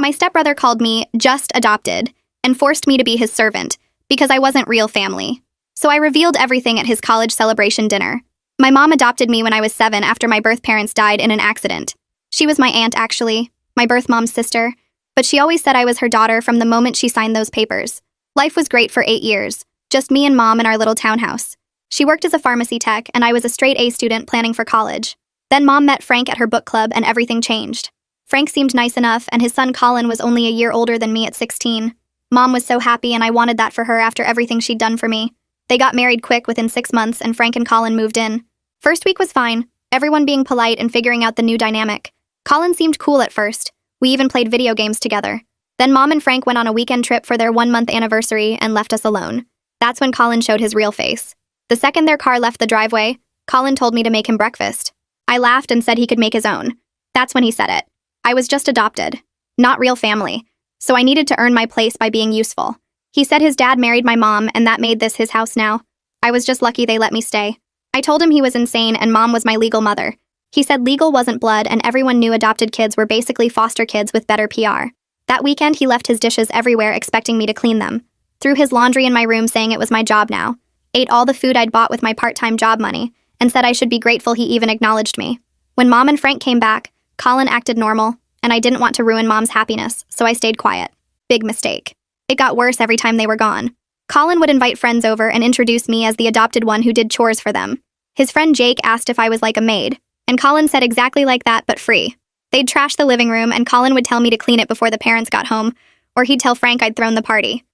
My stepbrother called me just adopted and forced me to be his servant because I wasn't real family. So I revealed everything at his college celebration dinner. My mom adopted me when I was 7 after my birth parents died in an accident. She was my aunt, actually, my birth mom's sister, but she always said I was her daughter from the moment she signed those papers. Life was great for 8 years, just me and mom in our little townhouse. She worked as a pharmacy tech, and I was a straight A student planning for college. Then mom met Frank at her book club, and everything changed. Frank seemed nice enough, and his son Colin was only a year older than me at 16. Mom was so happy, and I wanted that for her after everything she'd done for me. They got married quick within 6 months, and Frank and Colin moved in. First week was fine, everyone being polite and figuring out the new dynamic. Colin seemed cool at first. We even played video games together. Then mom and Frank went on a weekend trip for their 1-month anniversary and left us alone. That's when Colin showed his real face. The second their car left the driveway, Colin told me to make him breakfast. I laughed and said he could make his own. That's when he said it. I was just adopted, not real family, so I needed to earn my place by being useful. He said his dad married my mom and that made this his house now. I was just lucky they let me stay. I told him he was insane and mom was my legal mother. He said legal wasn't blood and everyone knew adopted kids were basically foster kids with better PR. That weekend he left his dishes everywhere expecting me to clean them. Threw his laundry in my room saying it was my job now. Ate all the food I'd bought with my part-time job money, and said I should be grateful he even acknowledged me. When mom and Frank came back, Colin acted normal, and I didn't want to ruin mom's happiness, so I stayed quiet. Big mistake. It got worse every time they were gone. Colin would invite friends over and introduce me as the adopted one who did chores for them. His friend Jake asked if I was like a maid, and Colin said exactly like that, but free. They'd trash the living room, and Colin would tell me to clean it before the parents got home, or he'd tell Frank I'd thrown the party.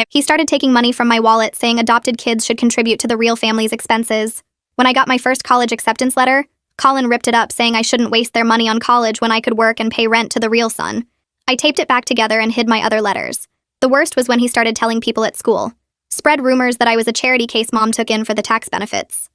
He started taking money from my wallet, saying adopted kids should contribute to the real family's expenses. When I got my first college acceptance letter, Colin ripped it up, saying I shouldn't waste their money on college when I could work and pay rent to the real son. I taped it back together and hid my other letters. The worst was when he started telling people at school. Spread rumors that I was a charity case mom took in for the tax benefits.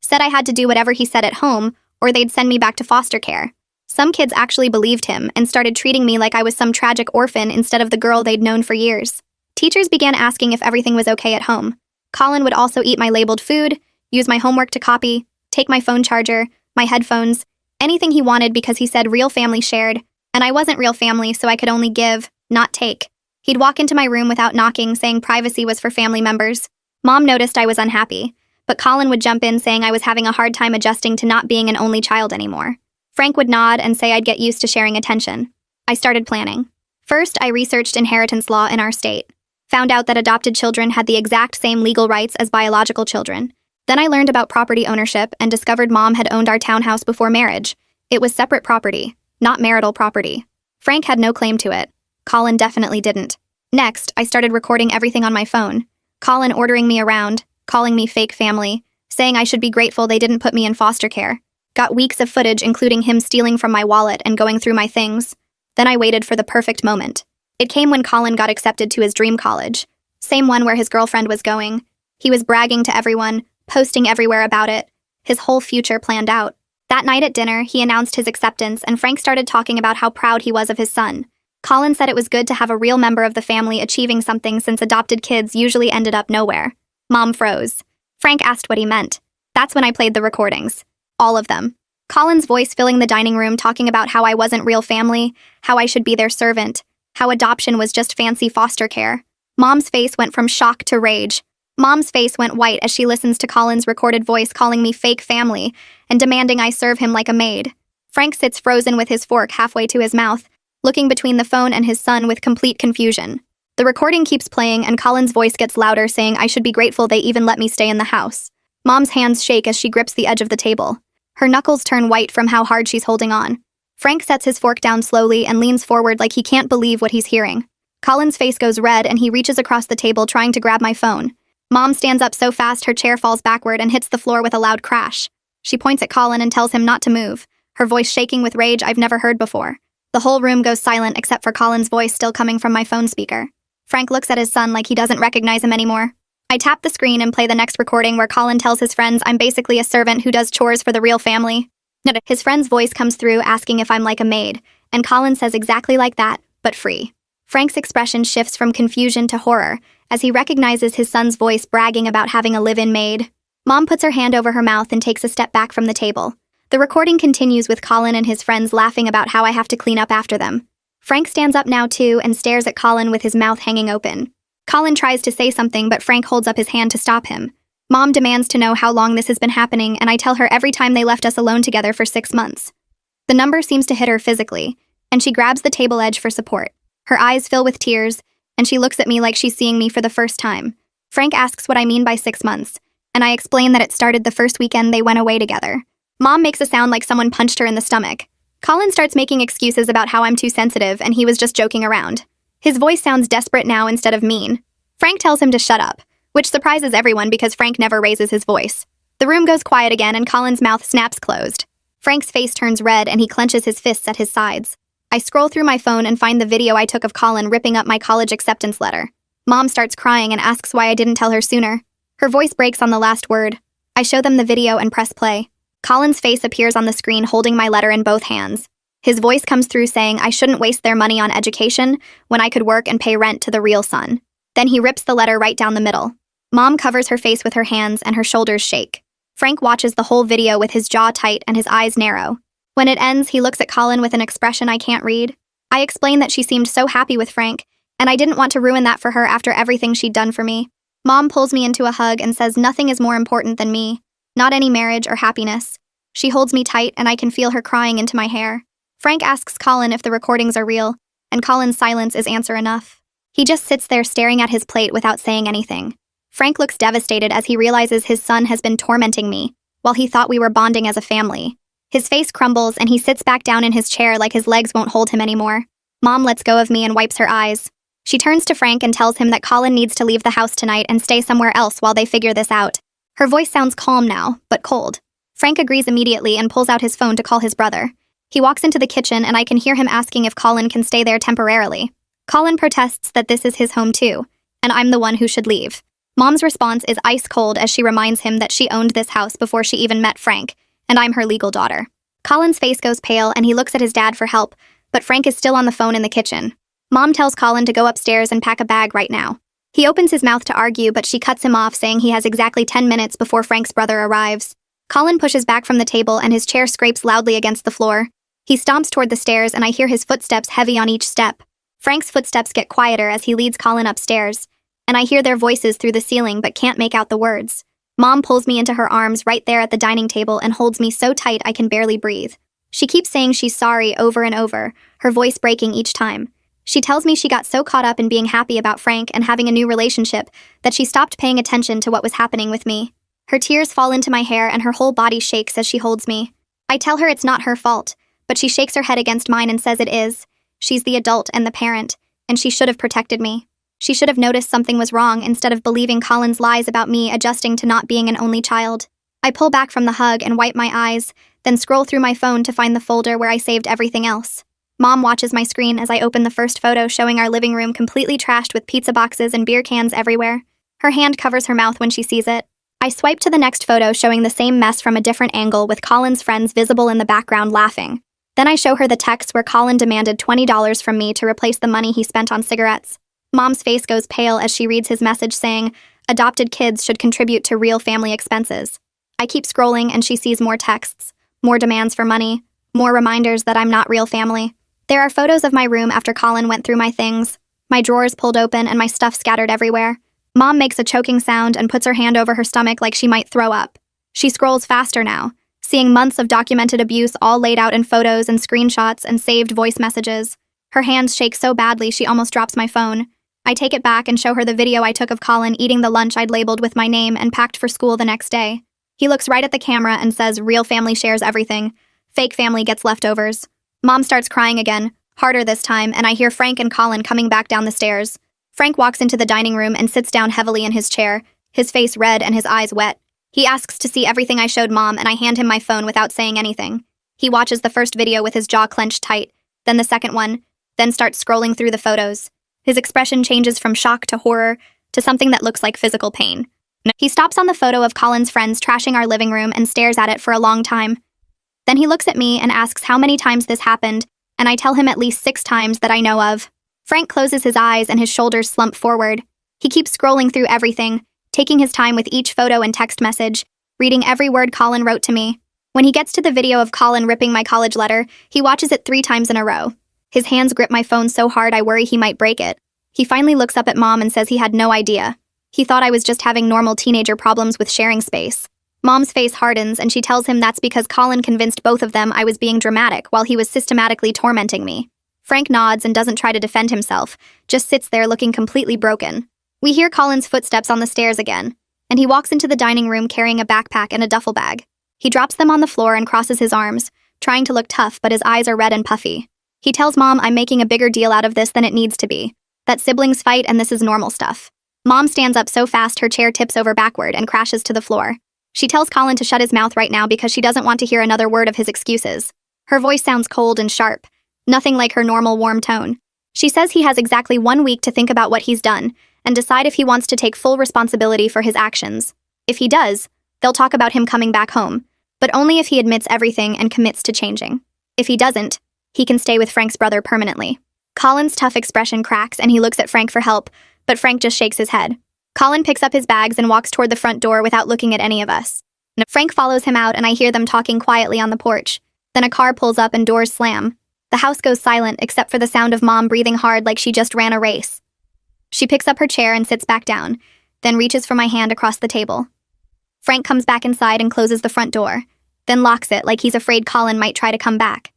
Said I had to do whatever he said at home, or they'd send me back to foster care. Some kids actually believed him and started treating me like I was some tragic orphan instead of the girl they'd known for years. Teachers began asking if everything was okay at home. Colin would also eat my labeled food, use my homework to copy, take my phone charger, my headphones, anything he wanted because he said real family shared, and I wasn't real family, so I could only give, not take. He'd walk into my room without knocking, saying privacy was for family members. Mom noticed I was unhappy, but Colin would jump in saying I was having a hard time adjusting to not being an only child anymore. Frank would nod and say I'd get used to sharing attention. I started planning. First, I researched inheritance law in our state. Found out that adopted children had the exact same legal rights as biological children. Then I learned about property ownership and discovered mom had owned our townhouse before marriage. It was separate property, not marital property. Frank had no claim to it. Colin definitely didn't. Next, I started recording everything on my phone. Colin ordering me around, calling me fake family, saying I should be grateful they didn't put me in foster care. Got weeks of footage including him stealing from my wallet and going through my things. Then I waited for the perfect moment. It came when Colin got accepted to his dream college. Same one where his girlfriend was going. He was bragging to everyone, posting everywhere about it. His whole future planned out. That night at dinner, he announced his acceptance and Frank started talking about how proud he was of his son. Colin said it was good to have a real member of the family achieving something since adopted kids usually ended up nowhere. Mom froze. Frank asked what he meant. That's when I played the recordings. All of them. Colin's voice filling the dining room talking about how I wasn't real family, how I should be their servant, how adoption was just fancy foster care. Mom's face went from shock to rage. Mom's face went white as she listens to Colin's recorded voice calling me fake family and demanding I serve him like a maid. Frank sits frozen with his fork halfway to his mouth, looking between the phone and his son with complete confusion. The recording keeps playing and Colin's voice gets louder saying I should be grateful they even let me stay in the house. Mom's hands shake as she grips the edge of the table. Her knuckles turn white from how hard she's holding on. Frank sets his fork down slowly and leans forward like he can't believe what he's hearing. Colin's face goes red and he reaches across the table trying to grab my phone. Mom stands up so fast her chair falls backward and hits the floor with a loud crash. She points at Colin and tells him not to move, her voice shaking with rage I've never heard before. The whole room goes silent except for Colin's voice still coming from my phone speaker. Frank looks at his son like he doesn't recognize him anymore. I tap the screen and play the next recording where Colin tells his friends I'm basically a servant who does chores for the real family. His friend's voice comes through asking if I'm like a maid, and Colin says exactly like that, but free. Frank's expression shifts from confusion to horror as he recognizes his son's voice bragging about having a live-in maid. Mom puts her hand over her mouth and takes a step back from the table. The recording continues with Colin and his friends laughing about how I have to clean up after them. Frank stands up now too and stares at Colin with his mouth hanging open. Colin tries to say something, but Frank holds up his hand to stop him. Mom demands to know how long this has been happening, and I tell her every time they left us alone together for 6 months. The number seems to hit her physically, and she grabs the table edge for support. Her eyes fill with tears, and she looks at me like she's seeing me for the first time. Frank asks what I mean by 6 months, and I explain that it started the first weekend they went away together. Mom makes a sound like someone punched her in the stomach. Colin starts making excuses about how I'm too sensitive and he was just joking around. His voice sounds desperate now instead of mean. Frank tells him to shut up, which surprises everyone because Frank never raises his voice. The room goes quiet again and Colin's mouth snaps closed. Frank's face turns red and he clenches his fists at his sides. I scroll through my phone and find the video I took of Colin ripping up my college acceptance letter. Mom starts crying and asks why I didn't tell her sooner. Her voice breaks on the last word. I show them the video and press play. Colin's face appears on the screen holding my letter in both hands. His voice comes through saying I shouldn't waste their money on education when I could work and pay rent to the real son. Then he rips the letter right down the middle. Mom covers her face with her hands and her shoulders shake. Frank watches the whole video with his jaw tight and his eyes narrow. When it ends, he looks at Colin with an expression I can't read. I explain that she seemed so happy with Frank, and I didn't want to ruin that for her after everything she'd done for me. Mom pulls me into a hug and says nothing is more important than me. Not any marriage or happiness. She holds me tight and I can feel her crying into my hair. Frank asks Colin if the recordings are real, and Colin's silence is answer enough. He just sits there staring at his plate without saying anything. Frank looks devastated as he realizes his son has been tormenting me, while he thought we were bonding as a family. His face crumbles and he sits back down in his chair like his legs won't hold him anymore. Mom lets go of me and wipes her eyes. She turns to Frank and tells him that Colin needs to leave the house tonight and stay somewhere else while they figure this out. Her voice sounds calm now, but cold. Frank agrees immediately and pulls out his phone to call his brother. He walks into the kitchen and I can hear him asking if Colin can stay there temporarily. Colin protests that this is his home too, and I'm the one who should leave. Mom's response is ice cold as she reminds him that she owned this house before she even met Frank, and I'm her legal daughter. Colin's face goes pale and he looks at his dad for help, but Frank is still on the phone in the kitchen. Mom tells Colin to go upstairs and pack a bag right now. He opens his mouth to argue, but she cuts him off, saying he has exactly 10 minutes before Frank's brother arrives. Colin pushes back from the table and his chair scrapes loudly against the floor. He stomps toward the stairs and I hear his footsteps heavy on each step. Frank's footsteps get quieter as he leads Colin upstairs, and I hear their voices through the ceiling but can't make out the words. Mom pulls me into her arms right there at the dining table and holds me so tight I can barely breathe. She keeps saying she's sorry over and over, her voice breaking each time. She tells me she got so caught up in being happy about Frank and having a new relationship that she stopped paying attention to what was happening with me. Her tears fall into my hair and her whole body shakes as she holds me. I tell her it's not her fault, but she shakes her head against mine and says it is. She's the adult and the parent, and she should have protected me. She should have noticed something was wrong instead of believing Colin's lies about me adjusting to not being an only child. I pull back from the hug and wipe my eyes, then scroll through my phone to find the folder where I saved everything else. Mom watches my screen as I open the first photo showing our living room completely trashed with pizza boxes and beer cans everywhere. Her hand covers her mouth when she sees it. I swipe to the next photo showing the same mess from a different angle with Colin's friends visible in the background laughing. Then I show her the text where Colin demanded $20 from me to replace the money he spent on cigarettes. Mom's face goes pale as she reads his message saying, adopted kids should contribute to real family expenses. I keep scrolling and she sees more texts, more demands for money, more reminders that I'm not real family. There are photos of my room after Colin went through my things, my drawers pulled open and my stuff scattered everywhere. Mom makes a choking sound and puts her hand over her stomach like she might throw up. She scrolls faster now, seeing months of documented abuse all laid out in photos and screenshots and saved voice messages. Her hands shake so badly she almost drops my phone. I take it back and show her the video I took of Colin eating the lunch I'd labeled with my name and packed for school the next day. He looks right at the camera and says, real family shares everything. Fake family gets leftovers. Mom starts crying again, harder this time, and I hear Frank and Colin coming back down the stairs. Frank walks into the dining room and sits down heavily in his chair, his face red and his eyes wet. He asks to see everything I showed Mom and I hand him my phone without saying anything. He watches the first video with his jaw clenched tight, then the second one, then starts scrolling through the photos. His expression changes from shock to horror to something that looks like physical pain. He stops on the photo of Colin's friends trashing our living room and stares at it for a long time. Then he looks at me and asks how many times this happened, and I tell him at least 6 times that I know of. Frank closes his eyes and his shoulders slump forward. He keeps scrolling through everything, taking his time with each photo and text message, reading every word Colin wrote to me. When he gets to the video of Colin ripping my college letter, he watches it 3 times in a row. His hands grip my phone so hard I worry he might break it. He finally looks up at Mom and says he had no idea. He thought I was just having normal teenager problems with sharing space. Mom's face hardens and she tells him that's because Colin convinced both of them I was being dramatic while he was systematically tormenting me. Frank nods and doesn't try to defend himself, just sits there looking completely broken. We hear Colin's footsteps on the stairs again, and he walks into the dining room carrying a backpack and a duffel bag. He drops them on the floor and crosses his arms, trying to look tough, but his eyes are red and puffy. He tells Mom I'm making a bigger deal out of this than it needs to be, that siblings fight and this is normal stuff. Mom stands up so fast her chair tips over backward and crashes to the floor. She tells Colin to shut his mouth right now because she doesn't want to hear another word of his excuses. Her voice sounds cold and sharp, nothing like her normal warm tone. She says he has exactly 1 week to think about what he's done and decide if he wants to take full responsibility for his actions. If he does, they'll talk about him coming back home, but only if he admits everything and commits to changing. If he doesn't, he can stay with Frank's brother permanently. Colin's tough expression cracks and he looks at Frank for help, but Frank just shakes his head. Colin picks up his bags and walks toward the front door without looking at any of us. Frank follows him out and I hear them talking quietly on the porch. Then a car pulls up and doors slam. The house goes silent except for the sound of Mom breathing hard like she just ran a race. She picks up her chair and sits back down, then reaches for my hand across the table. Frank comes back inside and closes the front door, then locks it like he's afraid Colin might try to come back.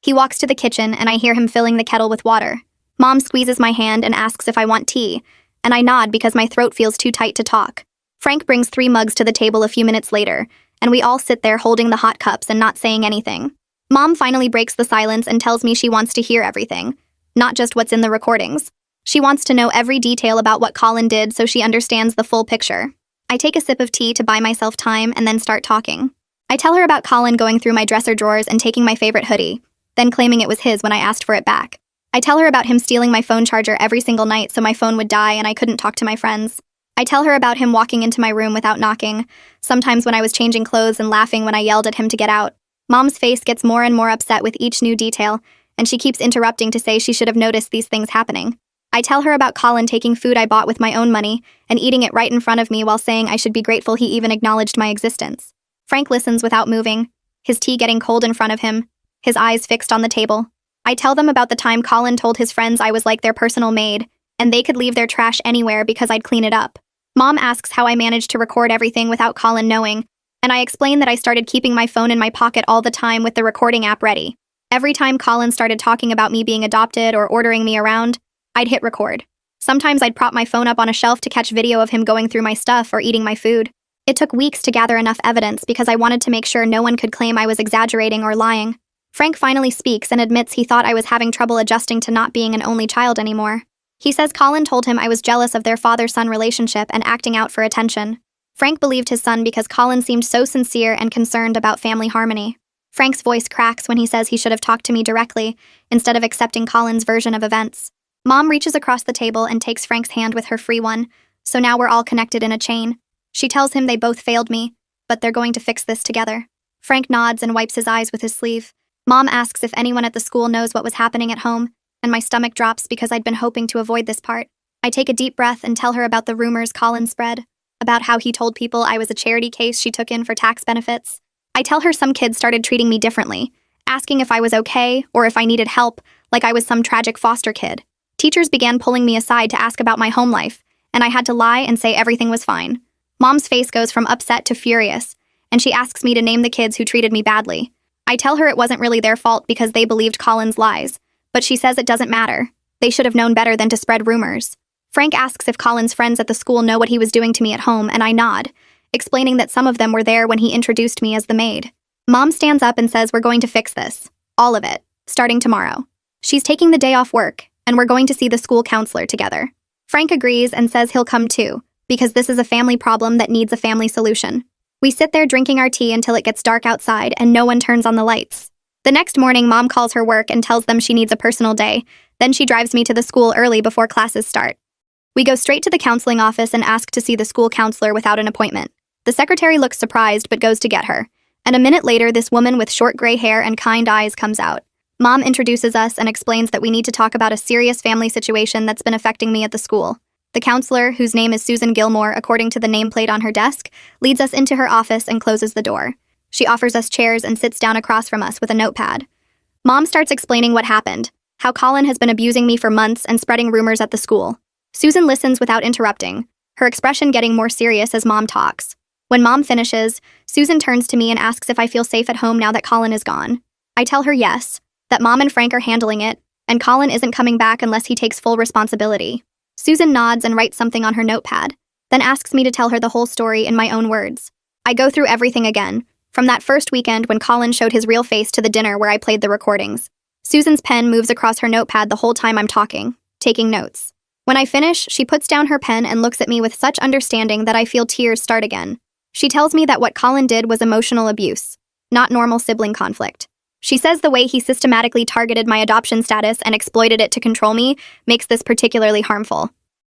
He walks to the kitchen and I hear him filling the kettle with water. Mom squeezes my hand and asks if I want tea, and I nod because my throat feels too tight to talk. Frank brings 3 mugs to the table a few minutes later, and we all sit there holding the hot cups and not saying anything. Mom finally breaks the silence and tells me she wants to hear everything, not just what's in the recordings. She wants to know every detail about what Colin did so she understands the full picture. I take a sip of tea to buy myself time and then start talking. I tell her about Colin going through my dresser drawers and taking my favorite hoodie, then claiming it was his when I asked for it back. I tell her about him stealing my phone charger every single night so my phone would die and I couldn't talk to my friends. I tell her about him walking into my room without knocking, sometimes when I was changing clothes and laughing when I yelled at him to get out. Mom's face gets more and more upset with each new detail, and she keeps interrupting to say she should have noticed these things happening. I tell her about Colin taking food I bought with my own money and eating it right in front of me while saying I should be grateful he even acknowledged my existence. Frank listens without moving, his tea getting cold in front of him, his eyes fixed on the table. I tell them about the time Colin told his friends I was like their personal maid, and they could leave their trash anywhere because I'd clean it up. Mom asks how I managed to record everything without Colin knowing, and I explain that I started keeping my phone in my pocket all the time with the recording app ready. Every time Colin started talking about me being adopted or ordering me around, I'd hit record. Sometimes I'd prop my phone up on a shelf to catch video of him going through my stuff or eating my food. It took weeks to gather enough evidence because I wanted to make sure no one could claim I was exaggerating or lying. Frank finally speaks and admits he thought I was having trouble adjusting to not being an only child anymore. He says Colin told him I was jealous of their father-son relationship and acting out for attention. Frank believed his son because Colin seemed so sincere and concerned about family harmony. Frank's voice cracks when he says he should have talked to me directly instead of accepting Colin's version of events. Mom reaches across the table and takes Frank's hand with her free one, so now we're all connected in a chain. She tells him they both failed me, but they're going to fix this together. Frank nods and wipes his eyes with his sleeve. Mom asks if anyone at the school knows what was happening at home, and my stomach drops because I'd been hoping to avoid this part. I take a deep breath and tell her about the rumors Colin spread, about how he told people I was a charity case she took in for tax benefits. I tell her some kids started treating me differently, asking if I was okay or if I needed help, like I was some tragic foster kid. Teachers began pulling me aside to ask about my home life, and I had to lie and say everything was fine. Mom's face goes from upset to furious, and she asks me to name the kids who treated me badly. I tell her it wasn't really their fault because they believed Colin's lies, but she says it doesn't matter. They should have known better than to spread rumors. Frank asks if Colin's friends at the school know what he was doing to me at home, and I nod, explaining that some of them were there when he introduced me as the maid. Mom stands up and says we're going to fix this. All of it, starting tomorrow. She's taking the day off work, and we're going to see the school counselor together. Frank agrees and says he'll come too, because this is a family problem that needs a family solution. We sit there drinking our tea until it gets dark outside and no one turns on the lights. The next morning, Mom calls her work and tells them she needs a personal day. Then she drives me to the school early before classes start. We go straight to the counseling office and ask to see the school counselor without an appointment. The secretary looks surprised but goes to get her. And a minute later, this woman with short gray hair and kind eyes comes out. Mom introduces us and explains that we need to talk about a serious family situation that's been affecting me at the school. The counselor, whose name is Susan Gilmore according to the nameplate on her desk, leads us into her office and closes the door. She offers us chairs and sits down across from us with a notepad. Mom starts explaining what happened, how Colin has been abusing me for months and spreading rumors at the school. Susan listens without interrupting, her expression getting more serious as Mom talks. When Mom finishes, Susan turns to me and asks if I feel safe at home now that Colin is gone. I tell her yes, that Mom and Frank are handling it, and Colin isn't coming back unless he takes full responsibility. Susan nods and writes something on her notepad, then asks me to tell her the whole story in my own words. I go through everything again, from that first weekend when Colin showed his real face to the dinner where I played the recordings. Susan's pen moves across her notepad the whole time I'm talking, taking notes. When I finish, she puts down her pen and looks at me with such understanding that I feel tears start again. She tells me that what Colin did was emotional abuse, not normal sibling conflict. She says the way he systematically targeted my adoption status and exploited it to control me makes this particularly harmful.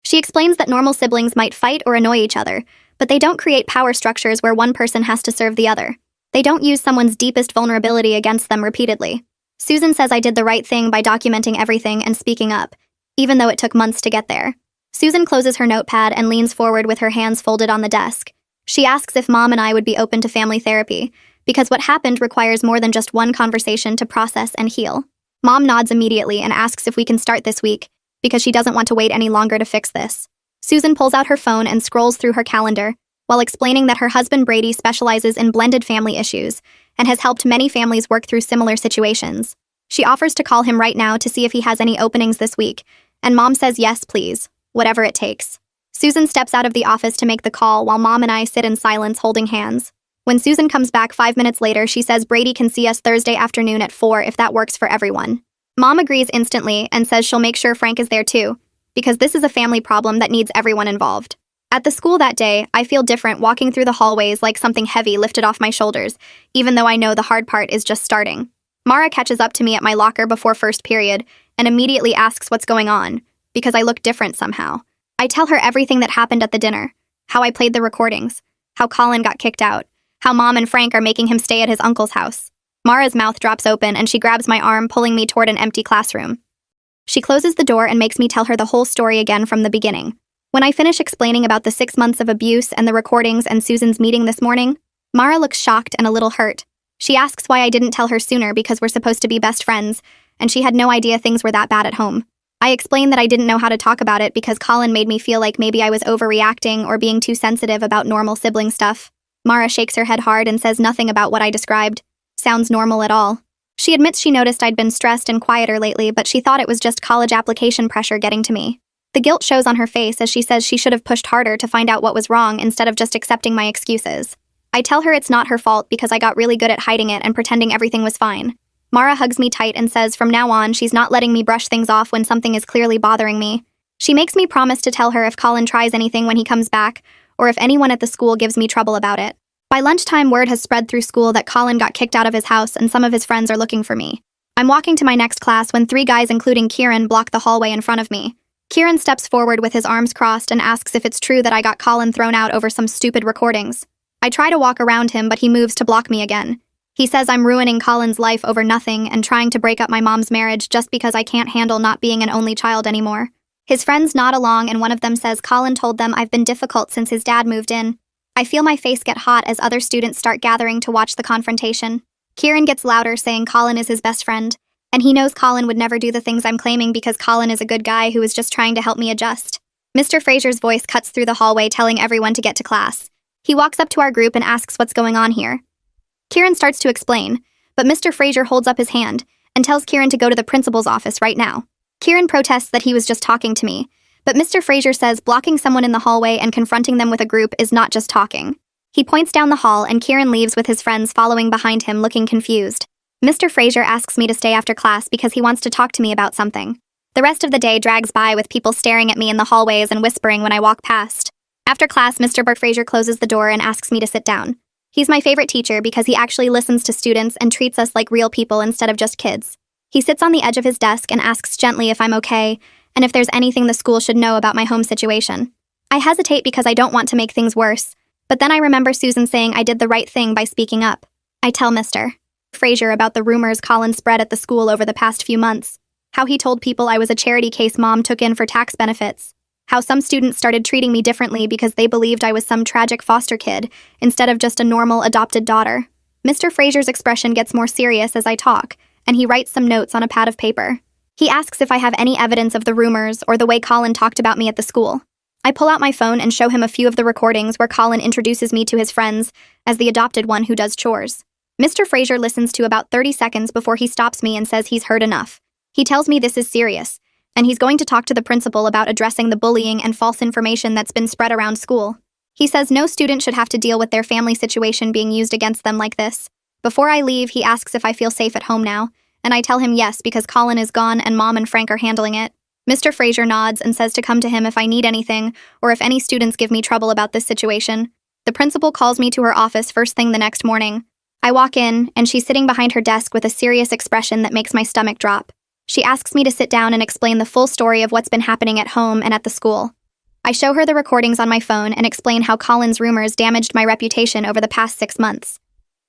She explains that normal siblings might fight or annoy each other, but they don't create power structures where one person has to serve the other. They don't use someone's deepest vulnerability against them repeatedly. Susan says I did the right thing by documenting everything and speaking up, even though it took months to get there. Susan closes her notepad and leans forward with her hands folded on the desk. She asks if Mom and I would be open to family therapy, because what happened requires more than just one conversation to process and heal. Mom nods immediately and asks if we can start this week, because she doesn't want to wait any longer to fix this. Susan pulls out her phone and scrolls through her calendar, while explaining that her husband Brady specializes in blended family issues and has helped many families work through similar situations. She offers to call him right now to see if he has any openings this week, and Mom says yes, please, whatever it takes. Susan steps out of the office to make the call while Mom and I sit in silence holding hands. When Susan comes back 5 minutes later, she says Brady can see us Thursday afternoon at 4 if that works for everyone. Mom agrees instantly and says she'll make sure Frank is there too, because this is a family problem that needs everyone involved. At the school that day, I feel different walking through the hallways like something heavy lifted off my shoulders, even though I know the hard part is just starting. Mara catches up to me at my locker before first period and immediately asks what's going on, because I look different somehow. I tell her everything that happened at the dinner, how I played the recordings, how Colin got kicked out, how Mom and Frank are making him stay at his uncle's house. Mara's mouth drops open and she grabs my arm, pulling me toward an empty classroom. She closes the door and makes me tell her the whole story again from the beginning. When I finish explaining about the 6 months of abuse and the recordings and Susan's meeting this morning, Mara looks shocked and a little hurt. She asks why I didn't tell her sooner because we're supposed to be best friends, and she had no idea things were that bad at home. I explain that I didn't know how to talk about it because Colin made me feel like maybe I was overreacting or being too sensitive about normal sibling stuff. Mara shakes her head hard and says nothing about what I described. Sounds normal at all. She admits she noticed I'd been stressed and quieter lately, but she thought it was just college application pressure getting to me. The guilt shows on her face as she says she should have pushed harder to find out what was wrong instead of just accepting my excuses. I tell her it's not her fault because I got really good at hiding it and pretending everything was fine. Mara hugs me tight and says from now on she's not letting me brush things off when something is clearly bothering me. She makes me promise to tell her if Colin tries anything when he comes back, or if anyone at the school gives me trouble about it. By lunchtime, word has spread through school that Colin got kicked out of his house and some of his friends are looking for me. I'm walking to my next class when 3 guys including Kieran block the hallway in front of me. Kieran steps forward with his arms crossed and asks if it's true that I got Colin thrown out over some stupid recordings. I try to walk around him, but he moves to block me again. He says I'm ruining Colin's life over nothing and trying to break up my mom's marriage just because I can't handle not being an only child anymore. His friends nod along and one of them says Colin told them I've been difficult since his dad moved in. I feel my face get hot as other students start gathering to watch the confrontation. Kieran gets louder saying Colin is his best friend, and he knows Colin would never do the things I'm claiming because Colin is a good guy who is just trying to help me adjust. Mr. Fraser's voice cuts through the hallway telling everyone to get to class. He walks up to our group and asks what's going on here. Kieran starts to explain, but Mr. Fraser holds up his hand and tells Kieran to go to the principal's office right now. Kieran protests that he was just talking to me, but Mr. Fraser says blocking someone in the hallway and confronting them with a group is not just talking. He points down the hall and Kieran leaves with his friends following behind him looking confused. Mr. Fraser asks me to stay after class because he wants to talk to me about something. The rest of the day drags by with people staring at me in the hallways and whispering when I walk past. After class, Mr. Fraser closes the door and asks me to sit down. He's my favorite teacher because he actually listens to students and treats us like real people instead of just kids. He sits on the edge of his desk and asks gently if I'm okay, and if there's anything the school should know about my home situation. I hesitate because I don't want to make things worse, but then I remember Susan saying I did the right thing by speaking up. I tell Mr. Fraser about the rumors Colin spread at the school over the past few months, how he told people I was a charity case Mom took in for tax benefits, how some students started treating me differently because they believed I was some tragic foster kid instead of just a normal adopted daughter. Mr. Fraser's expression gets more serious as I talk, and he writes some notes on a pad of paper. He asks if I have any evidence of the rumors or the way Colin talked about me at the school. I pull out my phone and show him a few of the recordings where Colin introduces me to his friends as the adopted one who does chores. Mr. Fraser listens to about 30 seconds before he stops me and says he's heard enough. He tells me this is serious, and he's going to talk to the principal about addressing the bullying and false information that's been spread around school. He says no student should have to deal with their family situation being used against them like this. Before I leave, he asks if I feel safe at home now, and I tell him yes because Colin is gone and Mom and Frank are handling it. Mr. Fraser nods and says to come to him if I need anything or if any students give me trouble about this situation. The principal calls me to her office first thing the next morning. I walk in, and she's sitting behind her desk with a serious expression that makes my stomach drop. She asks me to sit down and explain the full story of what's been happening at home and at the school. I show her the recordings on my phone and explain how Colin's rumors damaged my reputation over the past 6 months.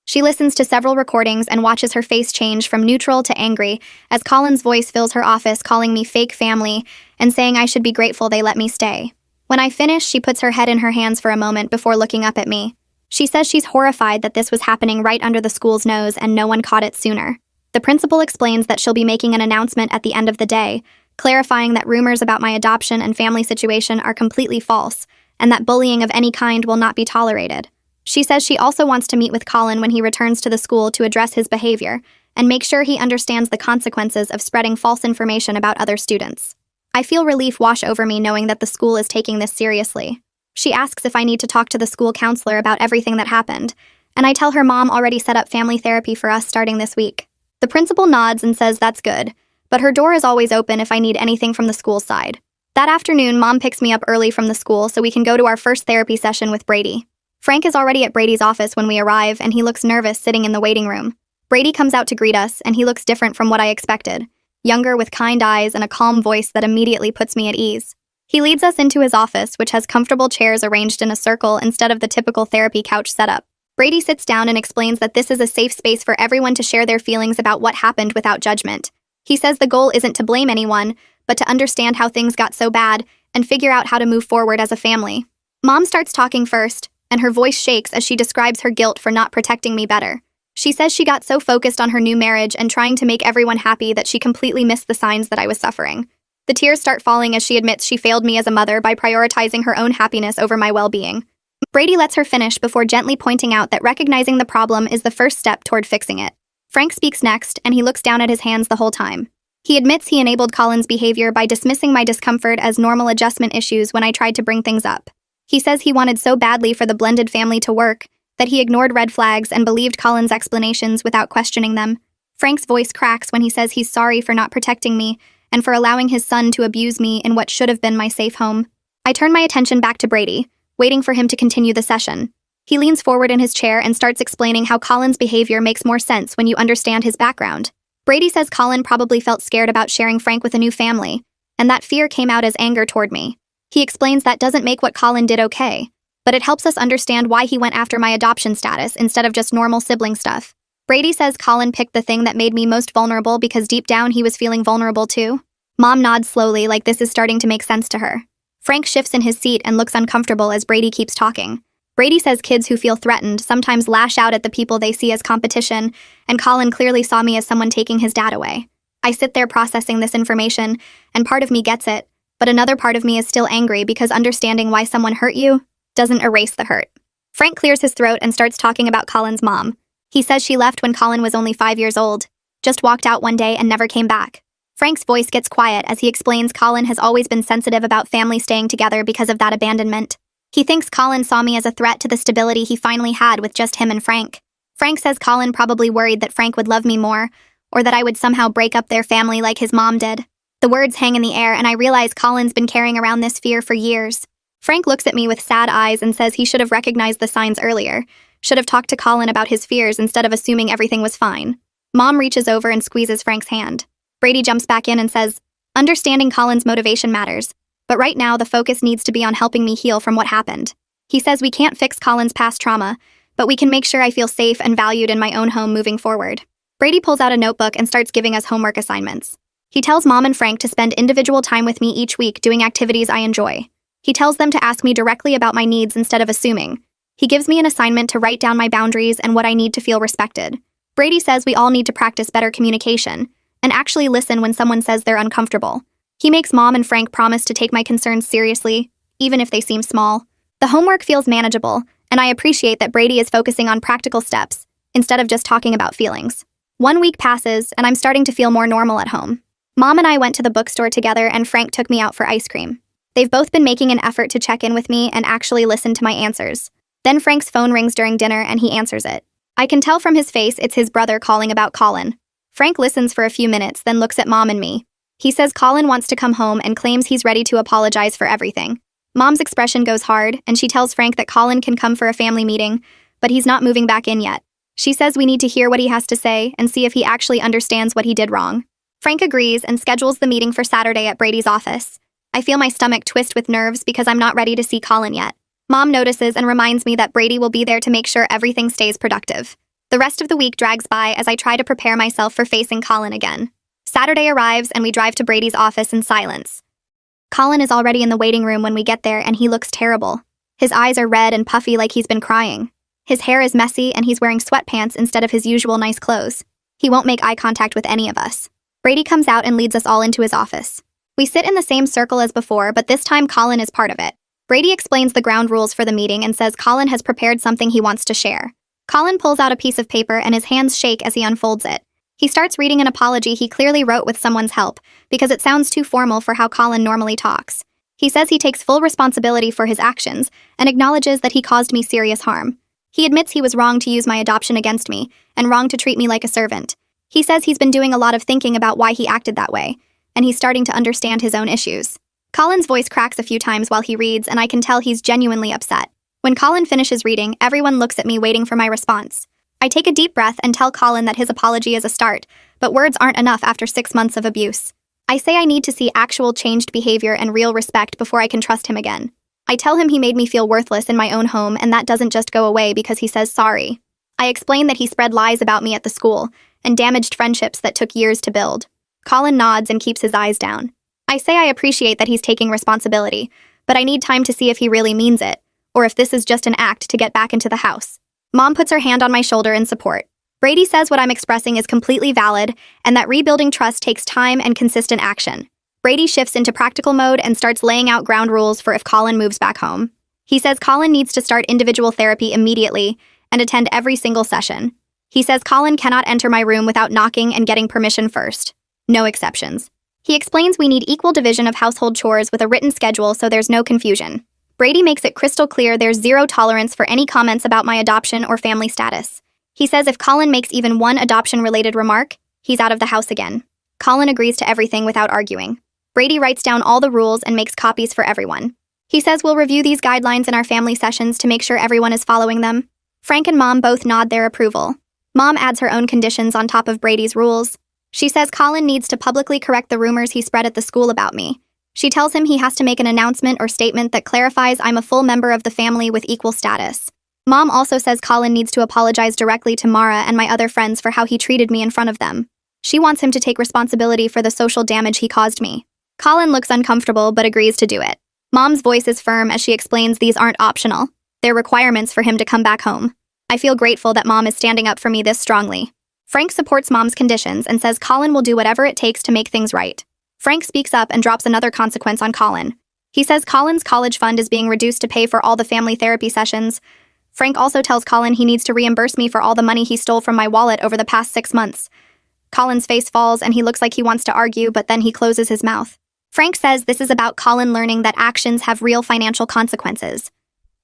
She listens to several recordings and watches her face change from neutral to angry as Colin's voice fills her office calling me fake family and saying I should be grateful they let me stay. When I finish, she puts her head in her hands for a moment before looking up at me. She says she's horrified that this was happening right under the school's nose and no one caught it sooner. The principal explains that she'll be making an announcement at the end of the day, clarifying that rumors about my adoption and family situation are completely false and that bullying of any kind will not be tolerated. She says she also wants to meet with Colin when he returns to the school to address his behavior and make sure he understands the consequences of spreading false information about other students. I feel relief wash over me knowing that the school is taking this seriously. She asks if I need to talk to the school counselor about everything that happened, and I tell her Mom already set up family therapy for us starting this week. The principal nods and says that's good, but her door is always open if I need anything from the school side. That afternoon, Mom picks me up early from the school so we can go to our first therapy session with Brady. Frank is already at Brady's office when we arrive, and he looks nervous sitting in the waiting room. Brady comes out to greet us, and he looks different from what I expected. Younger with kind eyes and a calm voice that immediately puts me at ease. He leads us into his office, which has comfortable chairs arranged in a circle instead of the typical therapy couch setup. Brady sits down and explains that this is a safe space for everyone to share their feelings about what happened without judgment. He says the goal isn't to blame anyone, but to understand how things got so bad and figure out how to move forward as a family. Mom starts talking first, and her voice shakes as she describes her guilt for not protecting me better. She says she got so focused on her new marriage and trying to make everyone happy that she completely missed the signs that I was suffering. The tears start falling as she admits she failed me as a mother by prioritizing her own happiness over my well-being. Brady lets her finish before gently pointing out that recognizing the problem is the first step toward fixing it. Frank speaks next, and he looks down at his hands the whole time. He admits he enabled Colin's behavior by dismissing my discomfort as normal adjustment issues when I tried to bring things up. He says he wanted so badly for the blended family to work that he ignored red flags and believed Colin's explanations without questioning them. Frank's voice cracks when he says he's sorry for not protecting me and for allowing his son to abuse me in what should have been my safe home. I turn my attention back to Brady, waiting for him to continue the session. He leans forward in his chair and starts explaining how Colin's behavior makes more sense when you understand his background. Brady says Colin probably felt scared about sharing Frank with a new family, and that fear came out as anger toward me. He explains that doesn't make what Colin did okay, but it helps us understand why he went after my adoption status instead of just normal sibling stuff. Brady says Colin picked the thing that made me most vulnerable because deep down he was feeling vulnerable too. Mom nods slowly like this is starting to make sense to her. Frank shifts in his seat and looks uncomfortable as Brady keeps talking. Brady says kids who feel threatened sometimes lash out at the people they see as competition, and Colin clearly saw me as someone taking his dad away. I sit there processing this information, and part of me gets it, but another part of me is still angry because understanding why someone hurt you doesn't erase the hurt. Frank clears his throat and starts talking about Colin's mom. He says she left when Colin was only 5 years old, just walked out one day and never came back. Frank's voice gets quiet as he explains Colin has always been sensitive about family staying together because of that abandonment. He thinks Colin saw me as a threat to the stability he finally had with just him and Frank. Frank says Colin probably worried that Frank would love me more, or that I would somehow break up their family like his mom did. The words hang in the air, and I realize Colin's been carrying around this fear for years. Frank looks at me with sad eyes and says he should have recognized the signs earlier, should have talked to Colin about his fears instead of assuming everything was fine. Mom reaches over and squeezes Frank's hand. Brady jumps back in and says, understanding Colin's motivation matters, but right now the focus needs to be on helping me heal from what happened. He says we can't fix Colin's past trauma, but we can make sure I feel safe and valued in my own home moving forward. Brady pulls out a notebook and starts giving us homework assignments. He tells Mom and Frank to spend individual time with me each week doing activities I enjoy. He tells them to ask me directly about my needs instead of assuming. He gives me an assignment to write down my boundaries and what I need to feel respected. Brady says we all need to practice better communication, and actually listen when someone says they're uncomfortable. He makes Mom and Frank promise to take my concerns seriously, even if they seem small. The homework feels manageable, and I appreciate that Brady is focusing on practical steps, instead of just talking about feelings. 1 week passes, and I'm starting to feel more normal at home. Mom and I went to the bookstore together, and Frank took me out for ice cream. They've both been making an effort to check in with me and actually listen to my answers. Then Frank's phone rings during dinner, and he answers it. I can tell from his face it's his brother calling about Colin. Frank listens for a few minutes, then looks at Mom and me. He says Colin wants to come home and claims he's ready to apologize for everything. Mom's expression goes hard, and she tells Frank that Colin can come for a family meeting, but he's not moving back in yet. She says we need to hear what he has to say and see if he actually understands what he did wrong. Frank agrees and schedules the meeting for Saturday at Brady's office. I feel my stomach twist with nerves because I'm not ready to see Colin yet. Mom notices and reminds me that Brady will be there to make sure everything stays productive. The rest of the week drags by as I try to prepare myself for facing Colin again. Saturday arrives and we drive to Brady's office in silence. Colin is already in the waiting room when we get there, and he looks terrible. His eyes are red and puffy like he's been crying. His hair is messy and he's wearing sweatpants instead of his usual nice clothes. He won't make eye contact with any of us. Brady comes out and leads us all into his office. We sit in the same circle as before, but this time Colin is part of it. Brady explains the ground rules for the meeting and says Colin has prepared something he wants to share. Colin pulls out a piece of paper and his hands shake as he unfolds it. He starts reading an apology he clearly wrote with someone's help, because it sounds too formal for how Colin normally talks. He says he takes full responsibility for his actions and acknowledges that he caused me serious harm. He admits he was wrong to use my adoption against me and wrong to treat me like a servant. He says he's been doing a lot of thinking about why he acted that way, and he's starting to understand his own issues. Colin's voice cracks a few times while he reads, and I can tell he's genuinely upset. When Colin finishes reading, everyone looks at me waiting for my response. I take a deep breath and tell Colin that his apology is a start, but words aren't enough after 6 months of abuse. I say I need to see actual changed behavior and real respect before I can trust him again. I tell him he made me feel worthless in my own home, and that doesn't just go away because he says sorry. I explain that he spread lies about me at the school and damaged friendships that took years to build. Colin nods and keeps his eyes down. I say I appreciate that he's taking responsibility, but I need time to see if he really means it, or if this is just an act to get back into the house. Mom puts her hand on my shoulder in support. Brady says what I'm expressing is completely valid and that rebuilding trust takes time and consistent action. Brady shifts into practical mode and starts laying out ground rules for if Colin moves back home. He says Colin needs to start individual therapy immediately and attend every single session. He says Colin cannot enter my room without knocking and getting permission first. No exceptions. He explains we need equal division of household chores with a written schedule so there's no confusion. Brady makes it crystal clear there's zero tolerance for any comments about my adoption or family status. He says if Colin makes even one adoption-related remark, he's out of the house again. Colin agrees to everything without arguing. Brady writes down all the rules and makes copies for everyone. He says we'll review these guidelines in our family sessions to make sure everyone is following them. Frank and Mom both nod their approval. Mom adds her own conditions on top of Brady's rules. She says Colin needs to publicly correct the rumors he spread at the school about me. She tells him he has to make an announcement or statement that clarifies I'm a full member of the family with equal status. Mom also says Colin needs to apologize directly to Mara and my other friends for how he treated me in front of them. She wants him to take responsibility for the social damage he caused me. Colin looks uncomfortable but agrees to do it. Mom's voice is firm as she explains these aren't optional. They're requirements for him to come back home. I feel grateful that Mom is standing up for me this strongly. Frank supports Mom's conditions and says Colin will do whatever it takes to make things right. Frank speaks up and drops another consequence on Colin. He says Colin's college fund is being reduced to pay for all the family therapy sessions. Frank also tells Colin he needs to reimburse me for all the money he stole from my wallet over the past 6 months. Colin's face falls and he looks like he wants to argue, but then he closes his mouth. Frank says this is about Colin learning that actions have real financial consequences.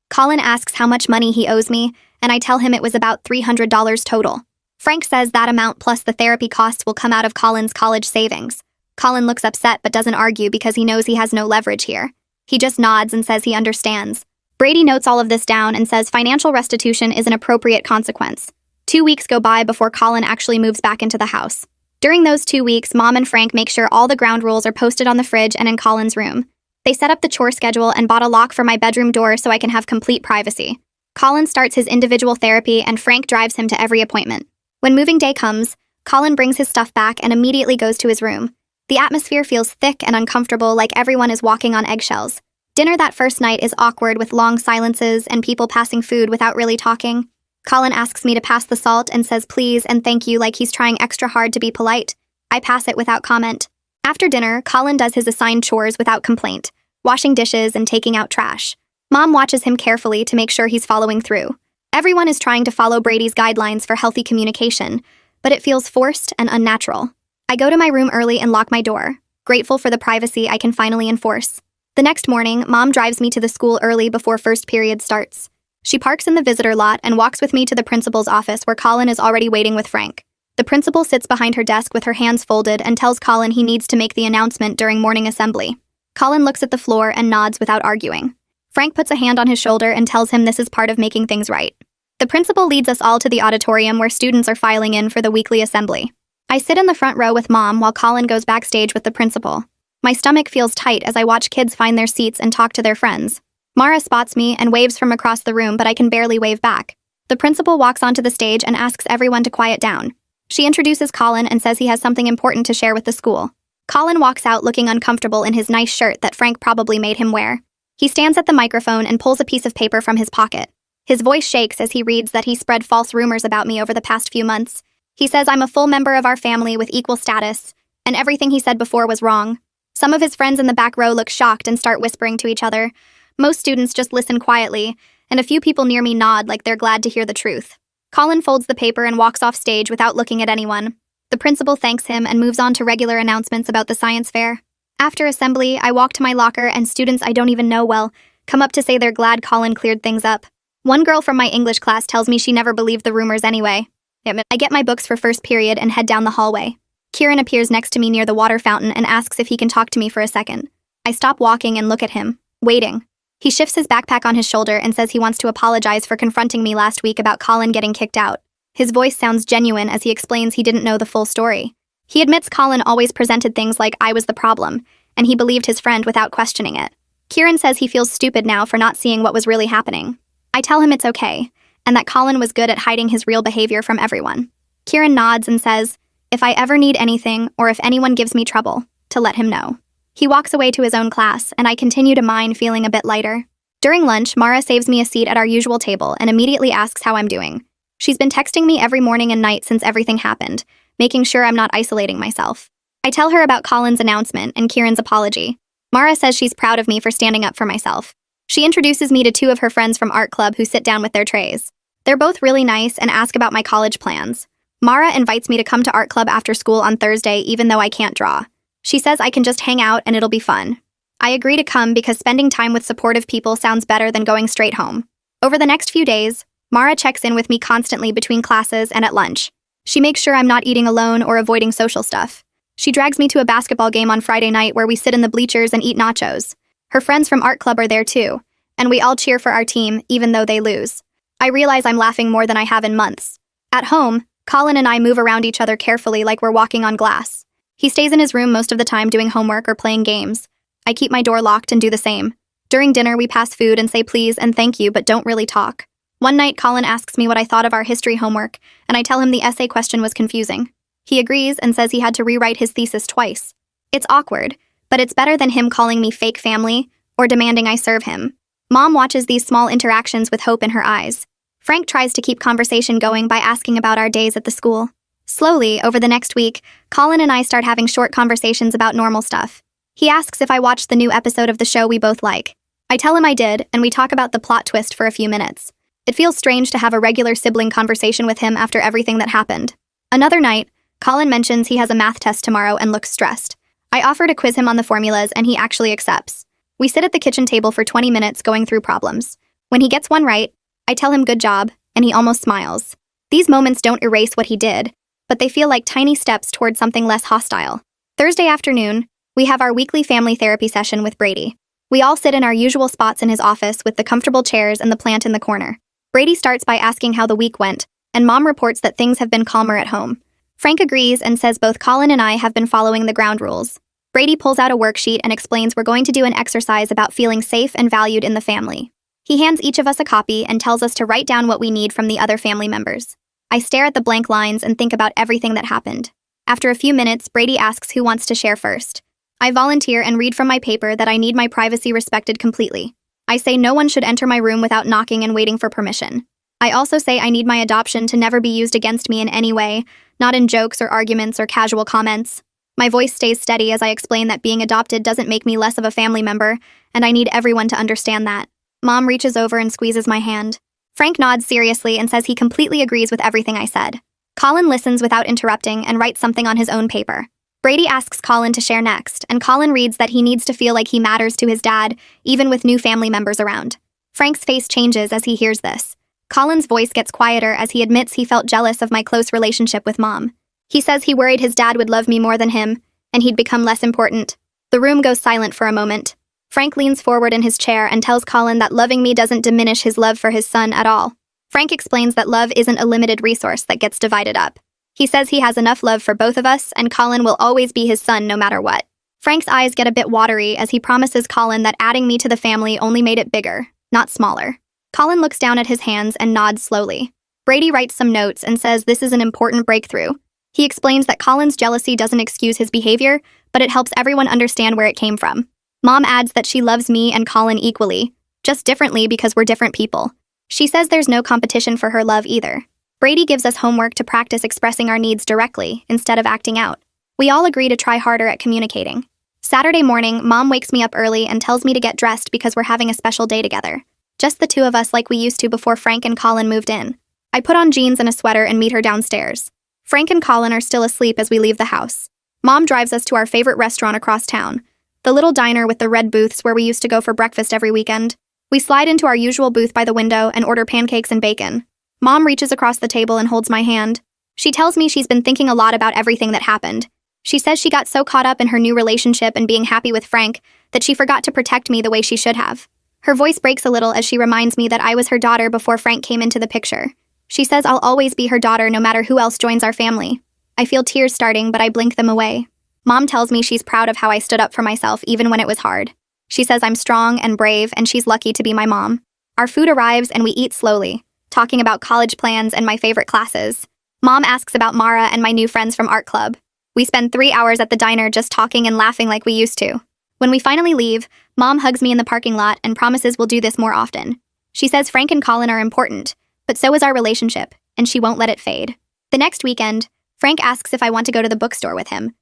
Colin asks how much money he owes me, and I tell him it was about $300 total. Frank says that amount plus the therapy costs will come out of Colin's college savings. Colin looks upset but doesn't argue because he knows he has no leverage here. He just nods and says he understands. Brady notes all of this down and says financial restitution is an appropriate consequence. 2 weeks go by before Colin actually moves back into the house. During those 2 weeks, Mom and Frank make sure all the ground rules are posted on the fridge and in Colin's room. They set up the chore schedule and bought a lock for my bedroom door so I can have complete privacy. Colin starts his individual therapy and Frank drives him to every appointment. When moving day comes, Colin brings his stuff back and immediately goes to his room. The atmosphere feels thick and uncomfortable, like everyone is walking on eggshells. Dinner that first night is awkward with long silences and people passing food without really talking. Colin asks me to pass the salt and says please and thank you like he's trying extra hard to be polite. I pass it without comment. After dinner, Colin does his assigned chores without complaint, washing dishes and taking out trash. Mom watches him carefully to make sure he's following through. Everyone is trying to follow Brady's guidelines for healthy communication, but it feels forced and unnatural. I go to my room early and lock my door, grateful for the privacy I can finally enforce. The next morning, Mom drives me to the school early before first period starts. She parks in the visitor lot and walks with me to the principal's office where Colin is already waiting with Frank. The principal sits behind her desk with her hands folded and tells Colin he needs to make the announcement during morning assembly. Colin looks at the floor and nods without arguing. Frank puts a hand on his shoulder and tells him this is part of making things right. The principal leads us all to the auditorium where students are filing in for the weekly assembly. I sit in the front row with Mom while Colin goes backstage with the principal. My stomach feels tight as I watch kids find their seats and talk to their friends. Mara spots me and waves from across the room, but I can barely wave back. The principal walks onto the stage and asks everyone to quiet down. She introduces Colin and says he has something important to share with the school. Colin walks out looking uncomfortable in his nice shirt that Frank probably made him wear. He stands at the microphone and pulls a piece of paper from his pocket. His voice shakes as he reads that he spread false rumors about me over the past few months. He says I'm a full member of our family with equal status, and everything he said before was wrong. Some of his friends in the back row look shocked and start whispering to each other. Most students just listen quietly, and a few people near me nod like they're glad to hear the truth. Colin folds the paper and walks off stage without looking at anyone. The principal thanks him and moves on to regular announcements about the science fair. After assembly, I walk to my locker and students I don't even know well come up to say they're glad Colin cleared things up. One girl from my English class tells me she never believed the rumors anyway. I get my books for first period and head down the hallway. Kieran appears next to me near the water fountain and asks if he can talk to me for a second. I stop walking and look at him, waiting. He shifts his backpack on his shoulder and says he wants to apologize for confronting me last week about Colin getting kicked out. His voice sounds genuine as he explains he didn't know the full story. He admits Colin always presented things like I was the problem, and he believed his friend without questioning it. Kieran says he feels stupid now for not seeing what was really happening. I tell him it's okay, and that Colin was good at hiding his real behavior from everyone. Kieran nods and says, if I ever need anything or if anyone gives me trouble, to let him know. He walks away to his own class, and I continue to mine, feeling a bit lighter. During lunch, Mara saves me a seat at our usual table and immediately asks how I'm doing. She's been texting me every morning and night since everything happened, making sure I'm not isolating myself. I tell her about Colin's announcement and Kieran's apology. Mara says she's proud of me for standing up for myself. She introduces me to two of her friends from art club who sit down with their trays. They're both really nice and ask about my college plans. Mara invites me to come to art club after school on Thursday even though I can't draw. She says I can just hang out and it'll be fun. I agree to come because spending time with supportive people sounds better than going straight home. Over the next few days, Mara checks in with me constantly between classes and at lunch. She makes sure I'm not eating alone or avoiding social stuff. She drags me to a basketball game on Friday night where we sit in the bleachers and eat nachos. Her friends from art club are there too, and we all cheer for our team even though they lose. I realize I'm laughing more than I have in months. At home, Colin and I move around each other carefully like we're walking on glass. He stays in his room most of the time doing homework or playing games. I keep my door locked and do the same. During dinner, we pass food and say please and thank you, but don't really talk. One night, Colin asks me what I thought of our history homework, and I tell him the essay question was confusing. He agrees and says he had to rewrite his thesis twice. It's awkward, but it's better than him calling me fake family or demanding I serve him. Mom watches these small interactions with hope in her eyes. Frank tries to keep conversation going by asking about our days at the school. Slowly, over the next week, Colin and I start having short conversations about normal stuff. He asks if I watched the new episode of the show we both like. I tell him I did, and we talk about the plot twist for a few minutes. It feels strange to have a regular sibling conversation with him after everything that happened. Another night, Colin mentions he has a math test tomorrow and looks stressed. I offer to quiz him on the formulas, and he actually accepts. We sit at the kitchen table for 20 minutes going through problems. When he gets one right, I tell him good job, and he almost smiles. These moments don't erase what he did, but they feel like tiny steps toward something less hostile. Thursday afternoon, we have our weekly family therapy session with Brady. We all sit in our usual spots in his office with the comfortable chairs and the plant in the corner. Brady starts by asking how the week went, and Mom reports that things have been calmer at home. Frank agrees and says both Colin and I have been following the ground rules. Brady pulls out a worksheet and explains we're going to do an exercise about feeling safe and valued in the family. He hands each of us a copy and tells us to write down what we need from the other family members. I stare at the blank lines and think about everything that happened. After a few minutes, Brady asks who wants to share first. I volunteer and read from my paper that I need my privacy respected completely. I say no one should enter my room without knocking and waiting for permission. I also say I need my adoption to never be used against me in any way, not in jokes or arguments or casual comments. My voice stays steady as I explain that being adopted doesn't make me less of a family member, and I need everyone to understand that. Mom reaches over and squeezes my hand. Frank nods seriously and says he completely agrees with everything I said. Colin listens without interrupting and writes something on his own paper. Brady asks Colin to share next, and Colin reads that he needs to feel like he matters to his dad, even with new family members around. Frank's face changes as he hears this. Colin's voice gets quieter as he admits he felt jealous of my close relationship with Mom. He says he worried his dad would love me more than him, and he'd become less important. The room goes silent for a moment. Frank leans forward in his chair and tells Colin that loving me doesn't diminish his love for his son at all. Frank explains that love isn't a limited resource that gets divided up. He says he has enough love for both of us, and Colin will always be his son no matter what. Frank's eyes get a bit watery as he promises Colin that adding me to the family only made it bigger, not smaller. Colin looks down at his hands and nods slowly. Brady writes some notes and says this is an important breakthrough. He explains that Colin's jealousy doesn't excuse his behavior, but it helps everyone understand where it came from. Mom adds that she loves me and Colin equally, just differently because we're different people. She says there's no competition for her love either. Brady gives us homework to practice expressing our needs directly instead of acting out. We all agree to try harder at communicating. Saturday morning, Mom wakes me up early and tells me to get dressed because we're having a special day together. Just the two of us like we used to before Frank and Colin moved in. I put on jeans and a sweater and meet her downstairs. Frank and Colin are still asleep as we leave the house. Mom drives us to our favorite restaurant across town, the little diner with the red booths where we used to go for breakfast every weekend. We slide into our usual booth by the window and order pancakes and bacon. Mom reaches across the table and holds my hand. She tells me she's been thinking a lot about everything that happened. She says she got so caught up in her new relationship and being happy with Frank that she forgot to protect me the way she should have. Her voice breaks a little as she reminds me that I was her daughter before Frank came into the picture. She says I'll always be her daughter no matter who else joins our family. I feel tears starting, but I blink them away. Mom tells me she's proud of how I stood up for myself even when it was hard. She says I'm strong and brave and she's lucky to be my mom. Our food arrives and we eat slowly, talking about college plans and my favorite classes. Mom asks about Mara and my new friends from art club. We spend 3 hours at the diner just talking and laughing like we used to. When we finally leave, Mom hugs me in the parking lot and promises we'll do this more often. She says Frank and Colin are important, but so is our relationship, and she won't let it fade. The next weekend, Frank asks if I want to go to the bookstore with him.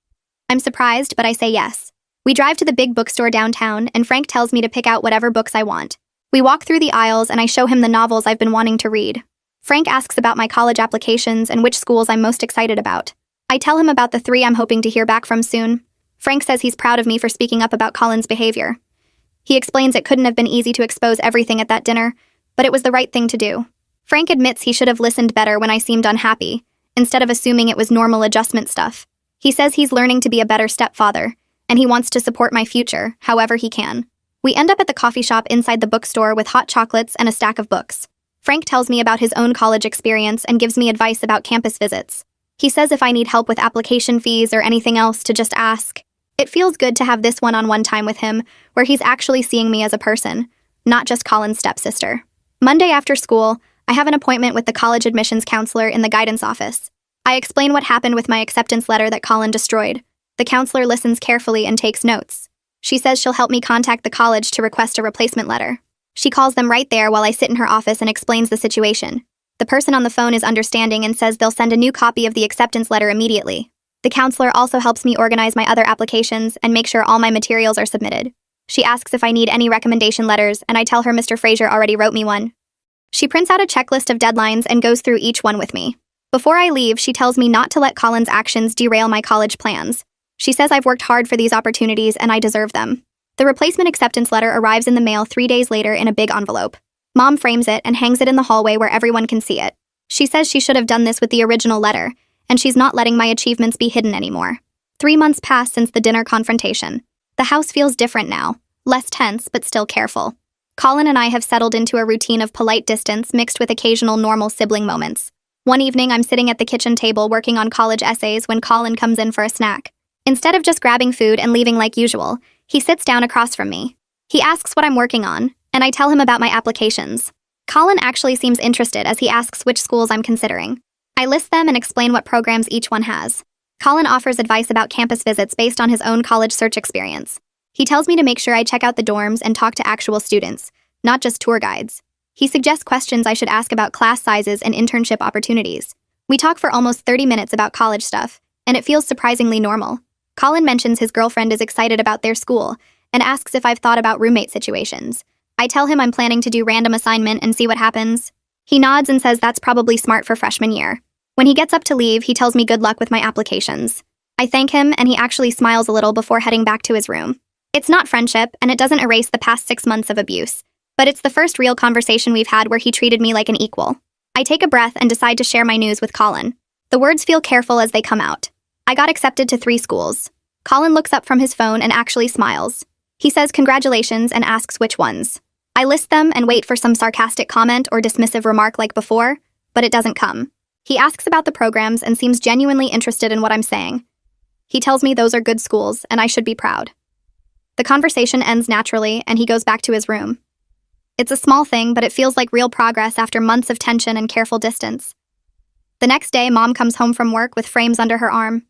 I'm surprised, but I say yes. We drive to the big bookstore downtown, and Frank tells me to pick out whatever books I want. We walk through the aisles, and I show him the novels I've been wanting to read. Frank asks about my college applications and which schools I'm most excited about. I tell him about the 3 I'm hoping to hear back from soon. Frank says he's proud of me for speaking up about Colin's behavior. He explains it couldn't have been easy to expose everything at that dinner, but it was the right thing to do. Frank admits he should have listened better when I seemed unhappy, instead of assuming it was normal adjustment stuff. He says he's learning to be a better stepfather, and he wants to support my future, however he can. We end up at the coffee shop inside the bookstore with hot chocolates and a stack of books. Frank tells me about his own college experience and gives me advice about campus visits. He says if I need help with application fees or anything else to just ask. It feels good to have this one-on-one time with him, where he's actually seeing me as a person, not just Colin's stepsister. Monday after school, I have an appointment with the college admissions counselor in the guidance office. I explain what happened with my acceptance letter that Colin destroyed. The counselor listens carefully and takes notes. She says she'll help me contact the college to request a replacement letter. She calls them right there while I sit in her office and explains the situation. The person on the phone is understanding and says they'll send a new copy of the acceptance letter immediately. The counselor also helps me organize my other applications and make sure all my materials are submitted. She asks if I need any recommendation letters, and I tell her Mr. Fraser already wrote me one. She prints out a checklist of deadlines and goes through each one with me. Before I leave, she tells me not to let Colin's actions derail my college plans. She says I've worked hard for these opportunities and I deserve them. The replacement acceptance letter arrives in the mail 3 days later in a big envelope. Mom frames it and hangs it in the hallway where everyone can see it. She says she should have done this with the original letter, and she's not letting my achievements be hidden anymore. 3 months pass since the dinner confrontation. The house feels different now, less tense but still careful. Colin and I have settled into a routine of polite distance mixed with occasional normal sibling moments. One evening, I'm sitting at the kitchen table working on college essays when Colin comes in for a snack. Instead of just grabbing food and leaving like usual, he sits down across from me. He asks what I'm working on, and I tell him about my applications. Colin actually seems interested as he asks which schools I'm considering. I list them and explain what programs each one has. Colin offers advice about campus visits based on his own college search experience. He tells me to make sure I check out the dorms and talk to actual students, not just tour guides. He suggests questions I should ask about class sizes and internship opportunities. We talk for almost 30 minutes about college stuff, and it feels surprisingly normal. Colin mentions his girlfriend is excited about their school and asks if I've thought about roommate situations. I tell him I'm planning to do random assignment and see what happens. He nods and says that's probably smart for freshman year. When he gets up to leave, he tells me good luck with my applications. I thank him, and he actually smiles a little before heading back to his room. It's not friendship, and it doesn't erase the past 6 months of abuse, but it's the first real conversation we've had where he treated me like an equal. I take a breath and decide to share my news with Colin. The words feel careful as they come out. I got accepted to 3 schools. Colin looks up from his phone and actually smiles. He says congratulations and asks which ones. I list them and wait for some sarcastic comment or dismissive remark like before, but it doesn't come. He asks about the programs and seems genuinely interested in what I'm saying. He tells me those are good schools and I should be proud. The conversation ends naturally and he goes back to his room. It's a small thing, but it feels like real progress after months of tension and careful distance. The next day, Mom comes home from work with frames under her arm.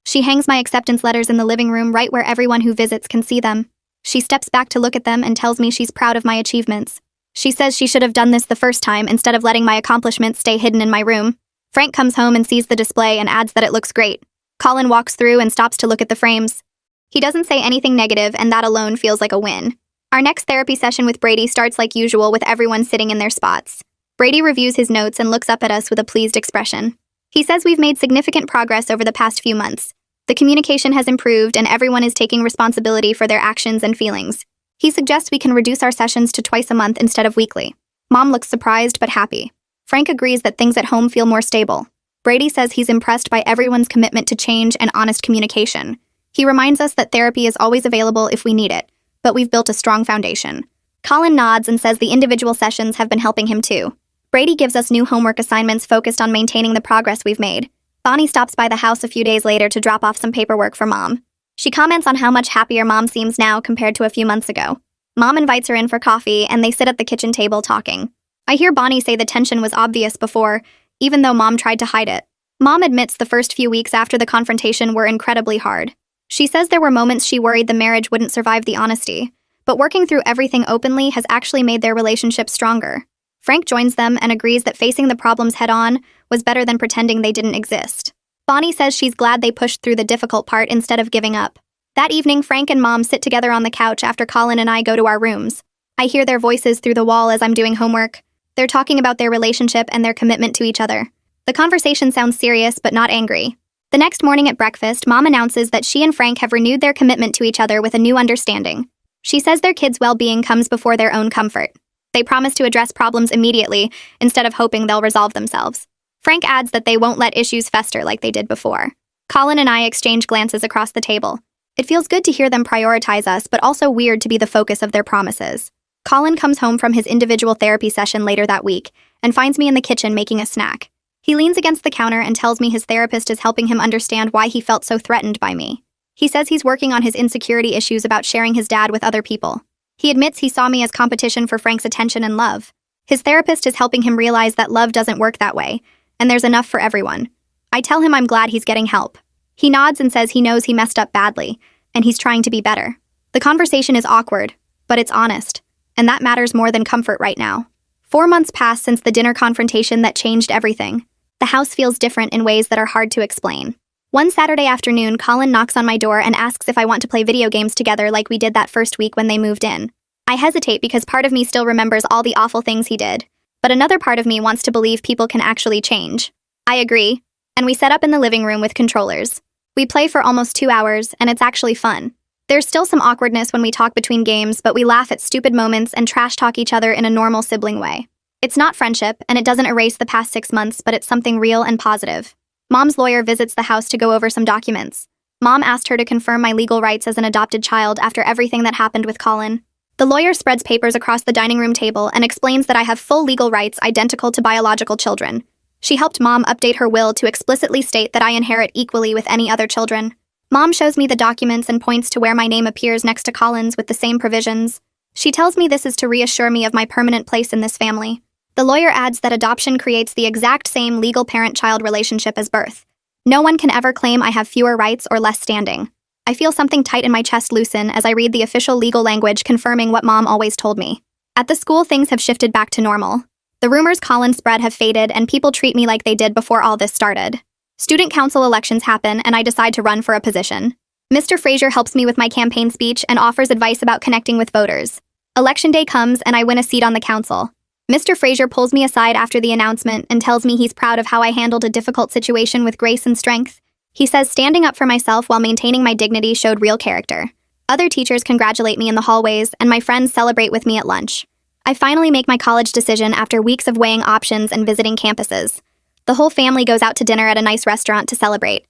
She hangs my acceptance letters in the living room right where everyone who visits can see them. She steps back to look at them and tells me she's proud of my achievements. She says she should have done this the first time instead of letting my accomplishments stay hidden in my room. Frank comes home and sees the display and adds that it looks great. Colin walks through and stops to look at the frames. He doesn't say anything negative, and that alone feels like a win. Our next therapy session with Brady starts like usual with everyone sitting in their spots. Brady reviews his notes and looks up at us with a pleased expression. He says we've made significant progress over the past few months. The communication has improved and everyone is taking responsibility for their actions and feelings. He suggests we can reduce our sessions to twice a month instead of weekly. Mom looks surprised but happy. Frank agrees that things at home feel more stable. Brady says he's impressed by everyone's commitment to change and honest communication. He reminds us that therapy is always available if we need it, but we've built a strong foundation. Colin nods and says the individual sessions have been helping him too. Brady gives us new homework assignments focused on maintaining the progress we've made. Bonnie stops by the house a few days later to drop off some paperwork for Mom. She comments on how much happier Mom seems now compared to a few months ago. Mom invites her in for coffee, and they sit at the kitchen table talking. I hear Bonnie say the tension was obvious before, even though Mom tried to hide it. Mom admits the first few weeks after the confrontation were incredibly hard. She says there were moments she worried the marriage wouldn't survive the honesty, but working through everything openly has actually made their relationship stronger. Frank joins them and agrees that facing the problems head-on was better than pretending they didn't exist. Bonnie says she's glad they pushed through the difficult part instead of giving up. That evening, Frank and Mom sit together on the couch after Colin and I go to our rooms. I hear their voices through the wall as I'm doing homework. They're talking about their relationship and their commitment to each other. The conversation sounds serious but not angry. The next morning at breakfast, Mom announces that she and Frank have renewed their commitment to each other with a new understanding. She says their kids' well-being comes before their own comfort. They promise to address problems immediately instead of hoping they'll resolve themselves. Frank adds that they won't let issues fester like they did before. Colin and I exchange glances across the table. It feels good to hear them prioritize us, but also weird to be the focus of their promises. Colin comes home from his individual therapy session later that week and finds me in the kitchen making a snack. He leans against the counter and tells me his therapist is helping him understand why he felt so threatened by me. He says he's working on his insecurity issues about sharing his dad with other people. He admits he saw me as competition for Frank's attention and love. His therapist is helping him realize that love doesn't work that way, and there's enough for everyone. I tell him I'm glad he's getting help. He nods and says he knows he messed up badly, and he's trying to be better. The conversation is awkward, but it's honest, and that matters more than comfort right now. 4 months pass since the dinner confrontation that changed everything. The house feels different in ways that are hard to explain. One Saturday afternoon, Colin knocks on my door and asks if I want to play video games together like we did that first week when they moved in. I hesitate because part of me still remembers all the awful things he did, but another part of me wants to believe people can actually change. I agree, and we set up in the living room with controllers. We play for almost 2 hours, and it's actually fun. There's still some awkwardness when we talk between games, but we laugh at stupid moments and trash talk each other in a normal sibling way. It's not friendship, and it doesn't erase the past 6 months, but it's something real and positive. Mom's lawyer visits the house to go over some documents. Mom asked her to confirm my legal rights as an adopted child after everything that happened with Colin. The lawyer spreads papers across the dining room table and explains that I have full legal rights identical to biological children. She helped Mom update her will to explicitly state that I inherit equally with any other children. Mom shows me the documents and points to where my name appears next to Colin's with the same provisions. She tells me this is to reassure me of my permanent place in this family. The lawyer adds that adoption creates the exact same legal parent-child relationship as birth. No one can ever claim I have fewer rights or less standing. I feel something tight in my chest loosen as I read the official legal language confirming what Mom always told me. At the school, things have shifted back to normal. The rumors Colin spread have faded, and people treat me like they did before all this started. Student council elections happen, and I decide to run for a position. Mr. Fraser helps me with my campaign speech and offers advice about connecting with voters. Election day comes, and I win a seat on the council. Mr. Fraser pulls me aside after the announcement and tells me he's proud of how I handled a difficult situation with grace and strength. He says standing up for myself while maintaining my dignity showed real character. Other teachers congratulate me in the hallways, and my friends celebrate with me at lunch. I finally make my college decision after weeks of weighing options and visiting campuses. The whole family goes out to dinner at a nice restaurant to celebrate.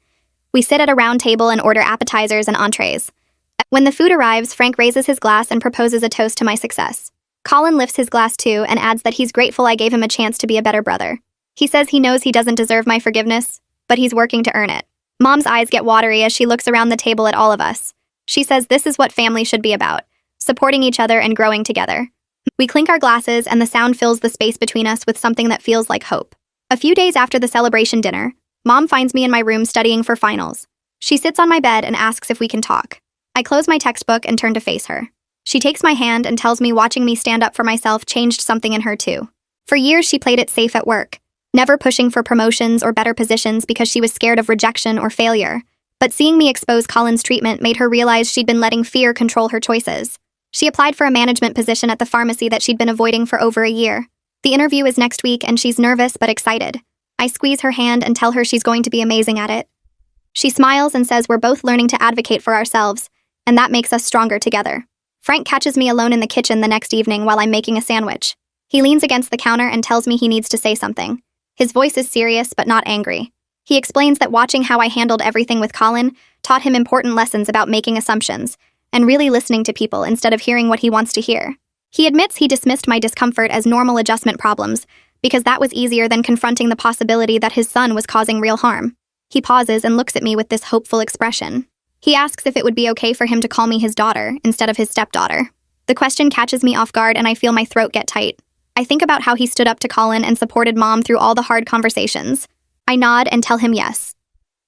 We sit at a round table and order appetizers and entrees. When the food arrives, Frank raises his glass and proposes a toast to my success. Colin lifts his glass too and adds that he's grateful I gave him a chance to be a better brother. He says he knows he doesn't deserve my forgiveness, but he's working to earn it. Mom's eyes get watery as she looks around the table at all of us. She says this is what family should be about, supporting each other and growing together. We clink our glasses, and the sound fills the space between us with something that feels like hope. A few days after the celebration dinner, Mom finds me in my room studying for finals. She sits on my bed and asks if we can talk. I close my textbook and turn to face her. She takes my hand and tells me watching me stand up for myself changed something in her too. For years, she played it safe at work, never pushing for promotions or better positions because she was scared of rejection or failure. But seeing me expose Colin's treatment made her realize she'd been letting fear control her choices. She applied for a management position at the pharmacy that she'd been avoiding for over a year. The interview is next week, and she's nervous but excited. I squeeze her hand and tell her she's going to be amazing at it. She smiles and says we're both learning to advocate for ourselves, and that makes us stronger together. Frank catches me alone in the kitchen the next evening while I'm making a sandwich. He leans against the counter and tells me he needs to say something. His voice is serious but not angry. He explains that watching how I handled everything with Colin taught him important lessons about making assumptions and really listening to people instead of hearing what he wants to hear. He admits he dismissed my discomfort as normal adjustment problems because that was easier than confronting the possibility that his son was causing real harm. He pauses and looks at me with this hopeful expression. He asks if it would be okay for him to call me his daughter instead of his stepdaughter. The question catches me off guard, and I feel my throat get tight. I think about how he stood up to Colin and supported Mom through all the hard conversations. I nod and tell him yes.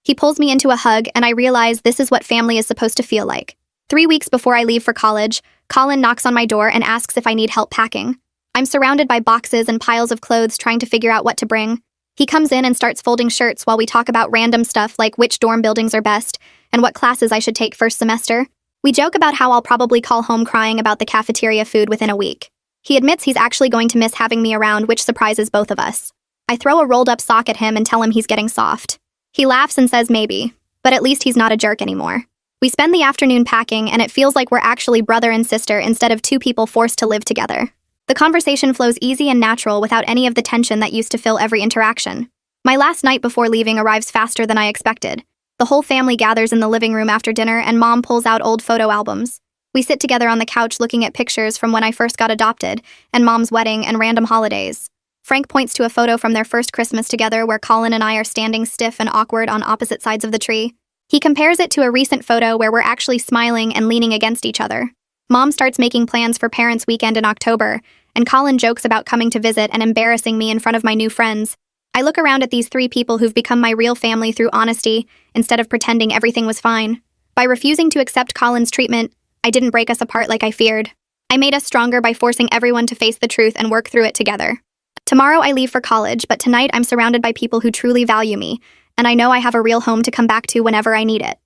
He pulls me into a hug, and I realize this is what family is supposed to feel like. 3 weeks before I leave for college, Colin knocks on my door and asks if I need help packing. I'm surrounded by boxes and piles of clothes trying to figure out what to bring. He comes in and starts folding shirts while we talk about random stuff like which dorm buildings are best and what classes I should take first semester. We joke about how I'll probably call home crying about the cafeteria food within a week. He admits he's actually going to miss having me around, which surprises both of us. I throw a rolled-up sock at him and tell him he's getting soft. He laughs and says maybe, but at least he's not a jerk anymore. We spend the afternoon packing, and it feels like we're actually brother and sister instead of two people forced to live together. The conversation flows easy and natural without any of the tension that used to fill every interaction. My last night before leaving arrives faster than I expected. The whole family gathers in the living room after dinner, and Mom pulls out old photo albums. We sit together on the couch looking at pictures from when I first got adopted, and Mom's wedding and random holidays. Frank points to a photo from their first Christmas together where Colin and I are standing stiff and awkward on opposite sides of the tree. He compares it to a recent photo where we're actually smiling and leaning against each other. Mom starts making plans for Parents' Weekend in October, and Colin jokes about coming to visit and embarrassing me in front of my new friends. I look around at these 3 people who've become my real family through honesty instead of pretending everything was fine. By refusing to accept Colin's treatment, I didn't break us apart like I feared. I made us stronger by forcing everyone to face the truth and work through it together. Tomorrow I leave for college, but tonight I'm surrounded by people who truly value me, and I know I have a real home to come back to whenever I need it.